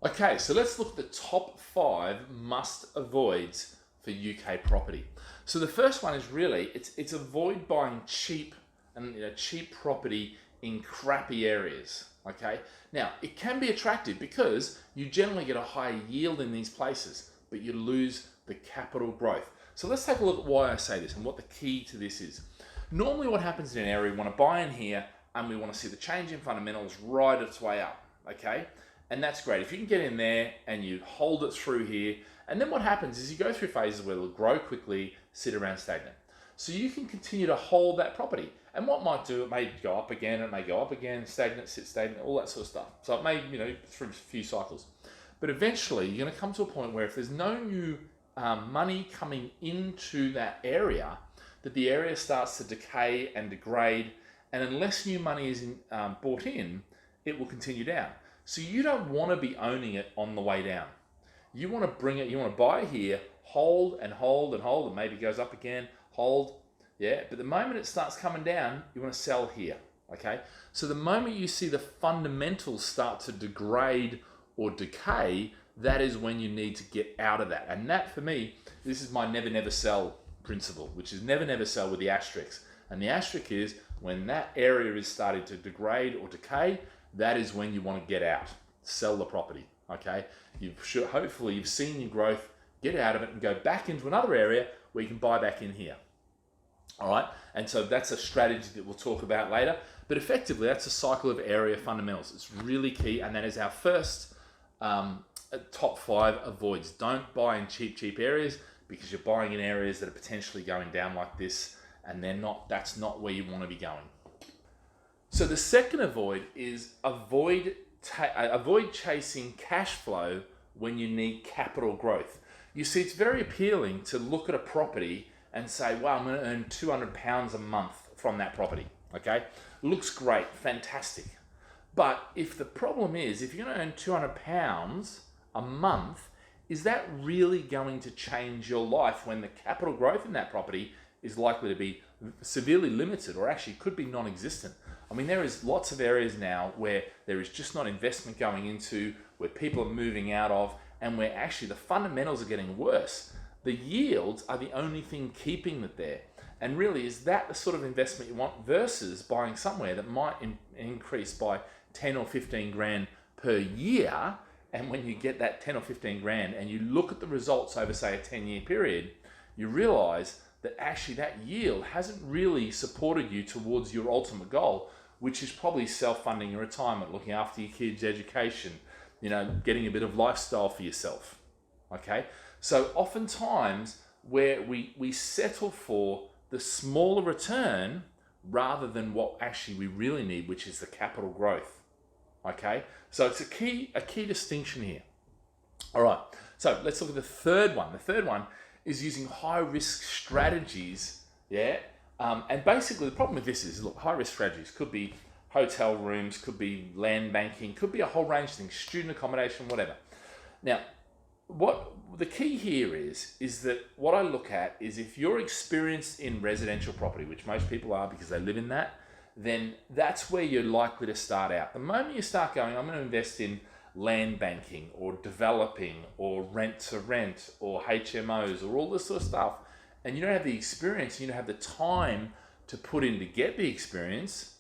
Okay, so let's look at the top 5 must-avoids for UK property. So the first one is really it's avoid buying cheap and cheap property in crappy areas. Okay, now it can be attractive because you generally get a higher yield in these places, but you lose the capital growth. So let's take a look at why I say this and what the key to this is. Normally, what happens in an area, we want to buy in here and we want to see the change in fundamentals right its way up. Okay. And that's great. If you can get in there and you hold it through here, and then what happens is you go through phases where it'll grow quickly, sit around stagnant. So you can continue to hold that property. And what might do, it may go up again, it may go up again, stagnant, sit stagnant, all that sort of stuff. So it may, through a few cycles. But eventually you're going to come to a point where if there's no new money coming into that area, that the area starts to decay and degrade. And unless new money is brought in, it will continue down. So you don't want to be owning it on the way down. You want to bring it, you want to buy here, hold and hold and hold, and maybe it goes up again, hold, yeah. But the moment it starts coming down, you want to sell here, okay? So the moment you see the fundamentals start to degrade or decay, that is when you need to get out of that. And that, for me, this is my never, never sell principle, which is never, never sell with the asterisk. And the asterisk is when that area is starting to degrade or decay, that is when you want to get out, sell the property, okay? Hopefully you've seen your growth, get out of it and go back into another area where you can buy back in here, all right? And so that's a strategy that we'll talk about later, but effectively that's a cycle of area fundamentals. It's really key, and that is our first top 5 avoids. Don't buy in cheap areas because you're buying in areas that are potentially going down like this, and that's not where you want to be going. So the second avoid is avoid chasing cash flow when you need capital growth. You see, it's very appealing to look at a property and say, wow, I'm going to earn £200 a month from that property, okay? Looks great, fantastic. But if the problem is, if you're going to earn £200 a month, is that really going to change your life when the capital growth in that property is likely to be severely limited or actually could be non-existent? I mean, there is lots of areas now where there is just not investment going into, where people are moving out of, and where actually the fundamentals are getting worse. The yields are the only thing keeping it there. And really, is that the sort of investment you want versus buying somewhere that might increase by 10 or 15 grand per year? And when you get that 10 or 15 grand and you look at the results over, say, a 10-year period, you realize that actually that yield hasn't really supported you towards your ultimate goal, which is probably self-funding your retirement, looking after your kids' education, getting a bit of lifestyle for yourself, okay? So oftentimes where we settle for the smaller return rather than what actually we really need, which is the capital growth, okay? So it's a key distinction here. All right, so let's look at the third one. The third one is using high-risk strategies, yeah? And basically the problem with this is, look, high-risk strategies could be hotel rooms, could be land banking, could be a whole range of things, student accommodation, whatever. Now, what the key here is that what I look at is if you're experienced in residential property, which most people are because they live in that, then that's where you're likely to start out. The moment you start going, I'm going to invest in land banking or developing or rent to rent or HMOs or all this sort of stuff, and you don't have the experience, you don't have the time to put in to get the experience,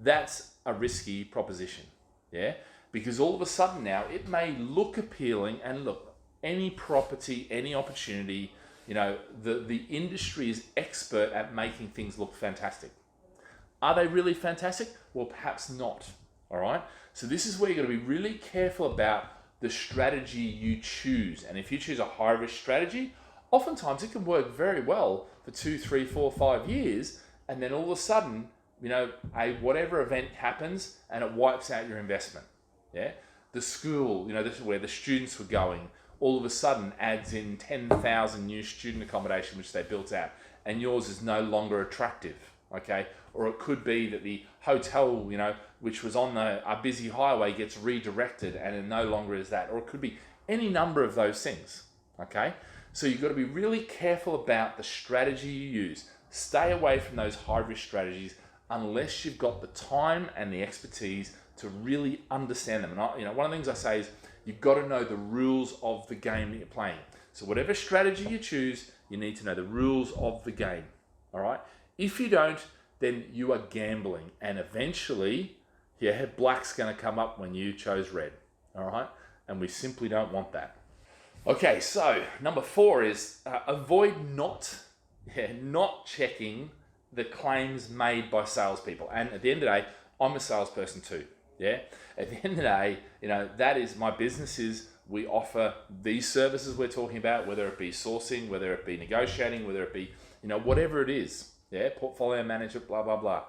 that's a risky proposition, yeah? Because all of a sudden now it may look appealing, and look, any property, any opportunity, the industry is expert at making things look fantastic. Are they really fantastic? Well, perhaps not, all right? So this is where you've got to be really careful about the strategy you choose. And if you choose a high-risk strategy, oftentimes it can work very well for 2, 3, 4, 5 years, and then all of a sudden, whatever event happens and it wipes out your investment, yeah? The school, this is where the students were going, all of a sudden adds in 10,000 new student accommodation which they built out, and yours is no longer attractive, okay? Or it could be that the hotel, which was on a busy highway gets redirected and it no longer is that. Or it could be any number of those things, okay? So you've got to be really careful about the strategy you use. Stay away from those high-risk strategies unless you've got the time and the expertise to really understand them. And one of the things I say is, You've got to know the rules of the game that you're playing. So whatever strategy you choose, you need to know the rules of the game. All right? If you don't, then you are gambling, and eventually, yeah, black's going to come up when you chose red. All right? And we simply don't want that. Okay, so number 4 is avoid not checking the claims made by salespeople. And at the end of the day, I'm a salesperson too. Yeah. At the end of the day, that is my business. Is we offer these services we're talking about, whether it be sourcing, whether it be negotiating, whether it be whatever it is. Yeah, portfolio management, blah blah blah.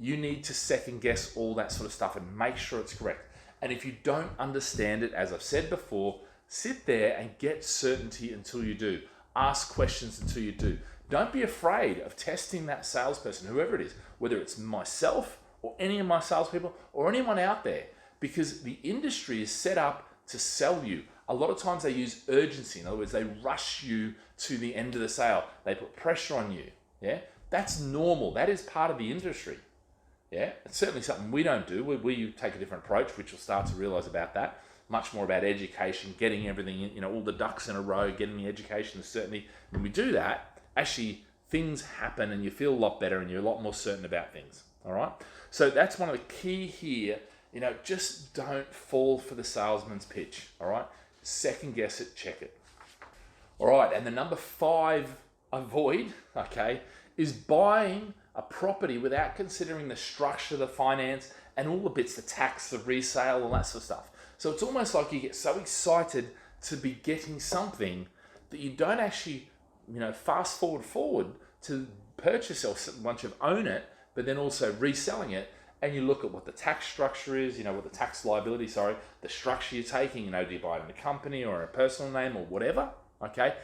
You need to second guess all that sort of stuff and make sure it's correct. And if you don't understand it, as I've said before, sit there and get certainty until you do. Ask questions until you do. Don't be afraid of testing that salesperson, whoever it is, whether it's myself or any of my salespeople or anyone out there, because the industry is set up to sell you. A lot of times they use urgency. In other words, they rush you to the end of the sale. They put pressure on you. Yeah, that's normal. That is part of the industry. Yeah, it's certainly something we don't do. We take a different approach, which you'll start to realize about that. Much more about education, getting everything, all the ducks in a row, getting the education and certainty. When we do that, actually things happen and you feel a lot better and you're a lot more certain about things. All right. So that's one of the key here. Just don't fall for the salesman's pitch. All right. Second guess it, check it. All right. And the number 5 avoid, okay, is buying a property without considering the structure, the finance, and all the bits, the tax, the resale, all that sort of stuff. So it's almost like you get so excited to be getting something that you don't actually, fast forward to purchase it once you've owned it, but then also reselling it, and you look at what the tax structure is, what the tax liability, the structure you're taking, do you buy it in a company or a personal name or whatever, okay?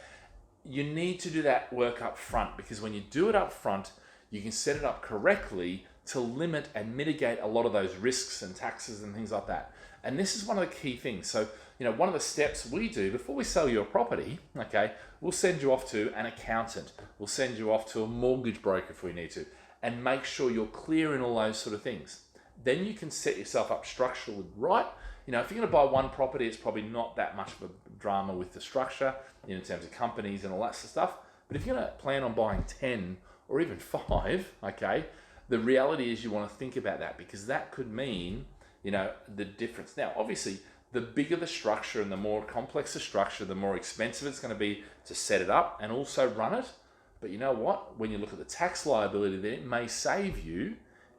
You need to do that work up front, because when you do it up front, you can set it up correctly to limit and mitigate a lot of those risks and taxes and things like that. And this is one of the key things. So, one of the steps we do before we sell you a property, okay, we'll send you off to an accountant. We'll send you off to a mortgage broker if we need to, and make sure you're clear in all those sort of things. Then you can set yourself up structurally right. If you're going to buy one property, it's probably not that much of a drama with the structure in terms of companies and all that sort of stuff. But if you're going to plan on buying 10 or even 5, okay, the reality is you want to think about that, because that could mean, the difference. Now, obviously, the bigger the structure and the more complex the structure, the more expensive it's going to be to set it up and also run it. But you know what? When you look at the tax liability that it may save you,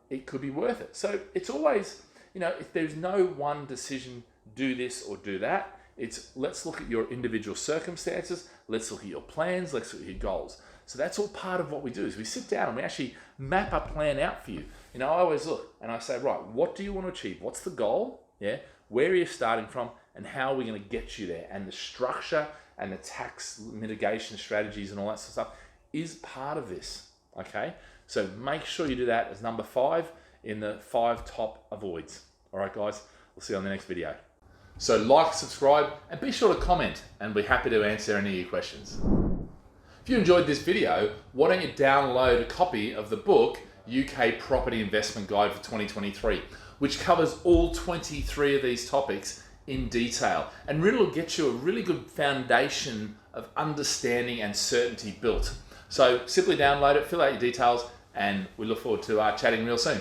it could be worth it. So it's always, if there's no one decision, do this or do that. It's let's look at your individual circumstances. Let's look at your plans. Let's look at your goals. So that's all part of what we do, is we sit down and we actually map a plan out for you. I always look and I say, right, what do you want to achieve? What's the goal? Yeah. Where are you starting from, and how are we going to get you there? And the structure and the tax mitigation strategies and all that sort of stuff is part of this. Okay. So make sure you do that as number 5 in the 5 top avoids. All right, guys, we'll see you on the next video. So like, subscribe, and be sure to comment, and we're happy to answer any of your questions. If you enjoyed this video, why don't you download a copy of the book, UK Property Investment Guide for 2023, which covers all 23 of these topics in detail, and really will get you a really good foundation of understanding and certainty built. So simply download it, fill out your details, and we look forward to chatting real soon.